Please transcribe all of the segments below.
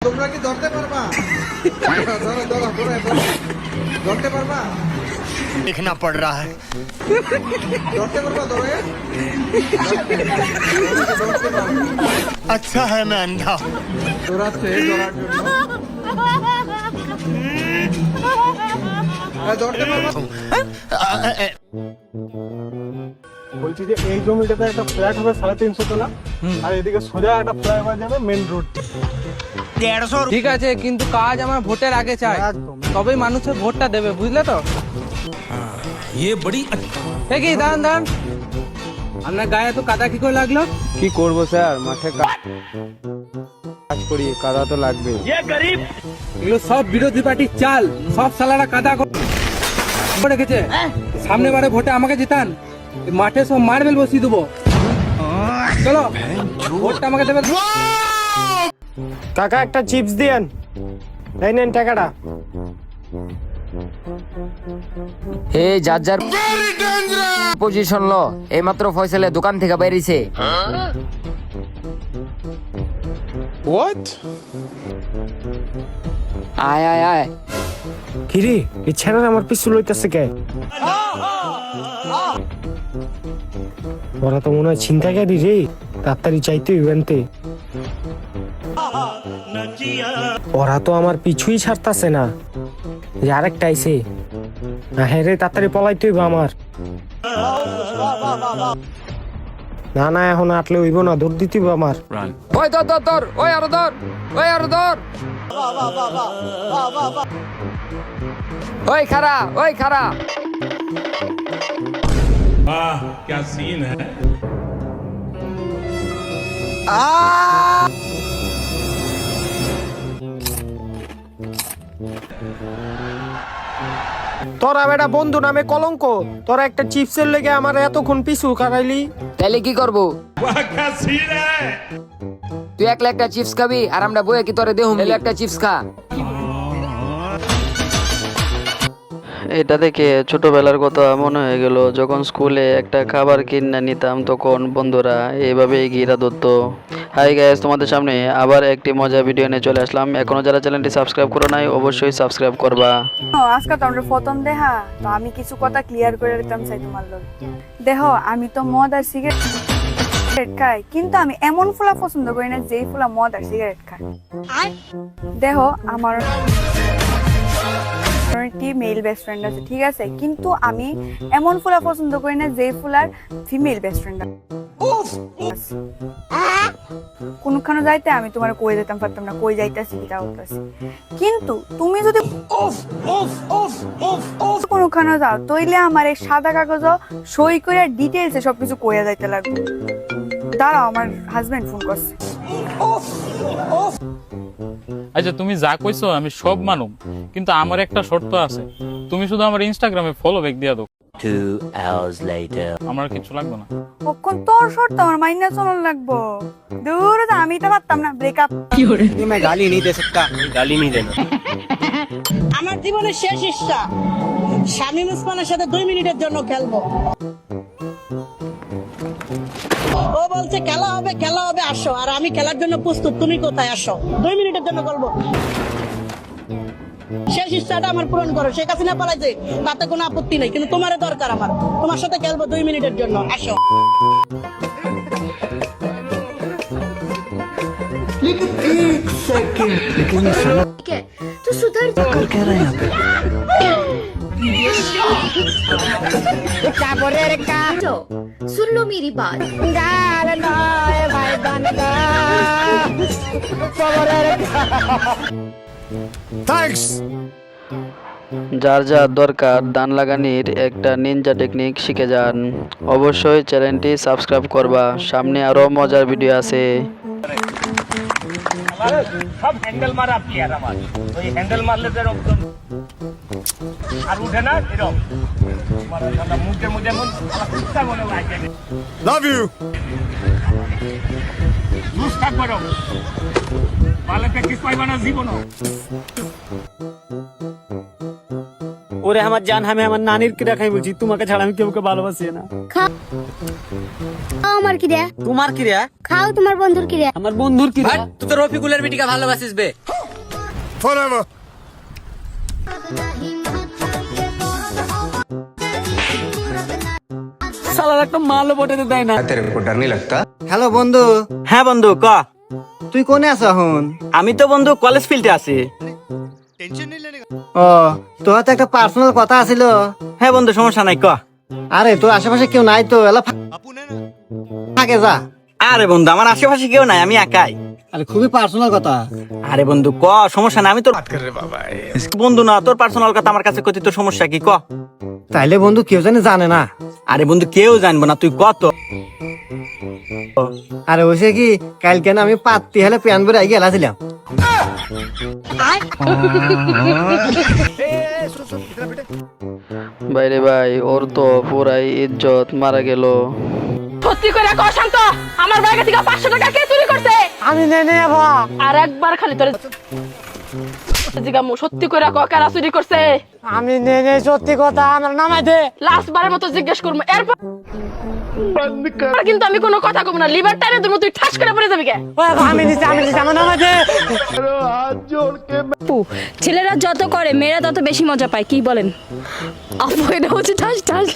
তোমরা কি ধরতে পারবা? ধরো ধরো ধরতে পারবা? देखना पड़ रहा है। ধরতে পারবা? ধরে अच्छा है मैं अंधा। ধরাচ্ছে ধরার জন্য ধরতে পারবা? বলছি যে এই জমিটাতে একটা ফ্ল্যাট হবে 350 তলা, আর এদিকে সোজা একটা ফ্লাইওভার যাবে মেন রোড। ঠিক আছে, কিন্তু কাজ আমার ভোটের আগে চাই, একদম। তবেই মানুষের ভোটটা দেবে, বুঝলে তো? কি দাঁড়ান দাঁড়ান, আপনার গায়ে তো কাদা কি করে লাগলো? কি করবো স্যার, মাঠে কাজ করি, কাদা তো লাগবে। এগুলো সব বিরোধী পার্টির চাল, সব সালারা কাদা করে রেখেছে। সামনে বারে ভোটে আমাকে জিতান, এই মাঠে সব মার্বেল বসিয়ে দেবো। চলো, ভোটটা আমাকে দেবে। কাকা একটা চিপস দিয়েন, এই নেন টাকাটা। এই যার যার পজিশন লো, এইমাত্র ফয়সালে দোকান থেকে বেরিয়েছে। আয় আয় আয়। কিরে এই ছেলের আমার পিছু লইতেছে কে? ওরা তো মনে হয় ছিনতাইকারী রে, তাড়াতাড়ি চাইতে ইভেন্টে। ওরা তো আমার পিছুই ছাড়তাছে না, যে আরেকটা আইছে। হ্যাঁ রে, তাড়াতাড়ি পলাইতে হইব আমার। না না, এখন আটলে হইব না, দৌড় দিতে হইব আমার। ওই ধর ধর ধর, ওই আরো ধর, ওই আরো ধর। ওই খারা, ওই খারা। वाह क्या सीन है। তোরা বেটা বন্ধু নামে কলঙ্ক, তোরা একটা চিপসের লেগে আমার এতক্ষণ পিছু কাটাইলি। তাইলে কি করবো? वाह क्या सीन है। তুই একলা একটা চিপস খাবি, আর আমরা বইয়ে কি তোরে দেহুম? একটা চিপস খা। এটা দেখে ছোটবেলার কথা মনে হয়ে গেল, যখন স্কুলে একটা খাবার কিনে নিতাম তখন বন্ধুরা এইভাবে ঘিরা ধরতো। হাই গাইস, তোমাদের সামনে আবার একটি মজা ভিডিও নিয়ে চলে আসলাম। এখনো যারা চ্যানেলটি সাবস্ক্রাইব করো নাই অবশ্যই সাবস্ক্রাইব করবা। আজকে তো আমরা প্রথম দেখা, তো আমি কিছু কথা ক্লিয়ার করে দিতাম চাই তোমার লোক। দেখো, আমি তো মদ আর সিগারেট খাই, কিন্তু আমি এমন ফুলা পছন্দ করি না যেই ফুলা মদ আর সিগারেট খায়। দেখো, আমার মেল বেস্ট ফ্রেন্ড আছে, ঠিক আছে, কিন্তু আমি এমন ফুলা পছন্দ করি না যেই ফুলার ফিমেল বেস্ট ফ্রেন্ড আছে। কোনখানে যাইতে আমি তোমার কই যেতাম পারতাম না, কই যাইতেছি কি যাইতেছি, কিন্তু তুমি যদি কোনখানে যাও তইলে আমার এই সাদা কাগজ সই করে ডিটেইলসে সবকিছু কইয়া যাইতে লাগবে। দাঁড়াও, আমার হাজবেন্ড ফোন করছে। আচ্ছা, তুমি যা কইছো আমি সব মানুম, কিন্তু আমার একটা শর্ত আছে, তুমি শুধু আমার ইনস্টাগ্রামে ফলো ব্যাক দিয়া দাও। 2 hours later. আমার কিছু লাগবে না। কখন তোর শর্ত আমার মাইনা চলন লাগবো? দূর যা, আমি তো পারতাম না। ব্রেকআপ। मैं गाली नहीं दे सकता। गाली नहीं देना। আমার জীবনের শেষ ইচ্ছা শামীম ওসমানের সাথে 2 মিনিটের জন্য খেলবো। ও বলছে খেলা হবে আসো, আর আমি খেলার জন্য প্রস্তুত, তুমি কোথায়? আসো, 2 মিনিটের জন্য খেলবো। শেষ ইচ্ছাটা আমার পূরণ করো। শেখ হাসিনা পালাইছে, তাতে কোনো আপত্তি নেই, কিন্তু তোমার দরকার আমার, তোমার সাথে খেলবো 2 মিনিটের জন্য, আসো। तो सुधर जा। कर क्या रहा है यहाँ पे? सुन लो मेरी बात। Thanks. যার যার দরকার ধান লাগানির একটা নিনজা টেকনিক শিখে যান। অবশ্যই চ্যানেলটি সাবস্ক্রাইব করবা, সামনে আরো মজার ভিডিও আছে। সব হ্যান্ডেল মারা প্লেয়ার আমার, ওই হ্যান্ডেল মারলে তো এরকম আর উঠে না, এরকম মুখের মধ্যে এমন কুত্তা মনে হয়। Love you. লুজ থাকবো, ভালো প্র্যাকটিস পাইবা না জীবনও। ওরে আমার জান, আমি আমার নানির কি রাখাই বলছি, তোমাকে ছাড়া আমি কেউকে ভালোবাসি না। আমার কি রে? তোমার কি রে? খাও তোমার বন্ধুর কি রে? আমার বন্ধুর কি রে? তুই তো রফিকুলের বিটিকে ভালোবাসিস বে। Forever. শালার একটা মালও পটাতে দেয় না। হ্যালো বন্ধু। হ্যাঁ বন্ধু ক তুই কোনে আছো এখন? আমি তো বন্ধু কলেজ ফিল্ডে আছি। ও, তোর হাতে একটা পার্সোনাল কথা আছিল। হ্যাঁ বন্ধু সমস্যা নাই ক। আরে তোর আশেপাশে কেউ নাই তো? এলা থাকে যা। আরে বন্ধু আমার আশেপাশে কেউ নাই, আমি একাই। আরে খুবই পার্সোনাল কথা। আরে বন্ধু ক, সমস্যা নাই, আমি তোর বন্ধু না, তোর পার্সোনাল কথা আমার কাছে কতি, তোর সমস্যা কি ক? তাইলে বন্ধু কেউ জানে না। আরে বন্ধু কেউ জানবো না, তুই কত। আরে ওইসে কি, কালকে না আমি পাত্তি হলে প্যান ভরে আগে গেলাছিলাম। বাইরে ভাই, ওর তো পুরাই ইজ্জত মারা গেল। সত্যি করে কও শান্ত, আমার ব্যাগে থেকে 500 টাকা কে চুরি করছে? আমি নেনে যাবো। আর একবার খালি তোরে জিগামু, সত্যি করে কও কারা চুরি করছে? আমি নেনে, সত্যি কথা আমার নামাই দে। লাস্ট বারের মতো জিজ্ঞেস করবো, এরপর কিন্তু আমি কোনো কথা কব না। লিভার টাইনে তুমি তুই ঠাস করে পড়ে যাবি কে? আমি নিচে আমার নামাই দে। ছেলেরা যত করে মেয়েরা তত বেশি মজা পায়, কি বলেন? আপু এটা হচ্ছে ঠাস ঠাস।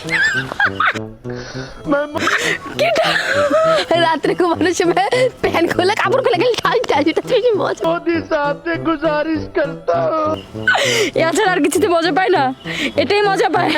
রাত্রে ঘুমানোর সময় প্যান্ট খুলে কাপড় খুলে গেলে ঠাস ঠাস, এটা বেশি মজা। এছাড়া আর কিছুতে মজা পায় না, এটাই মজা পায়।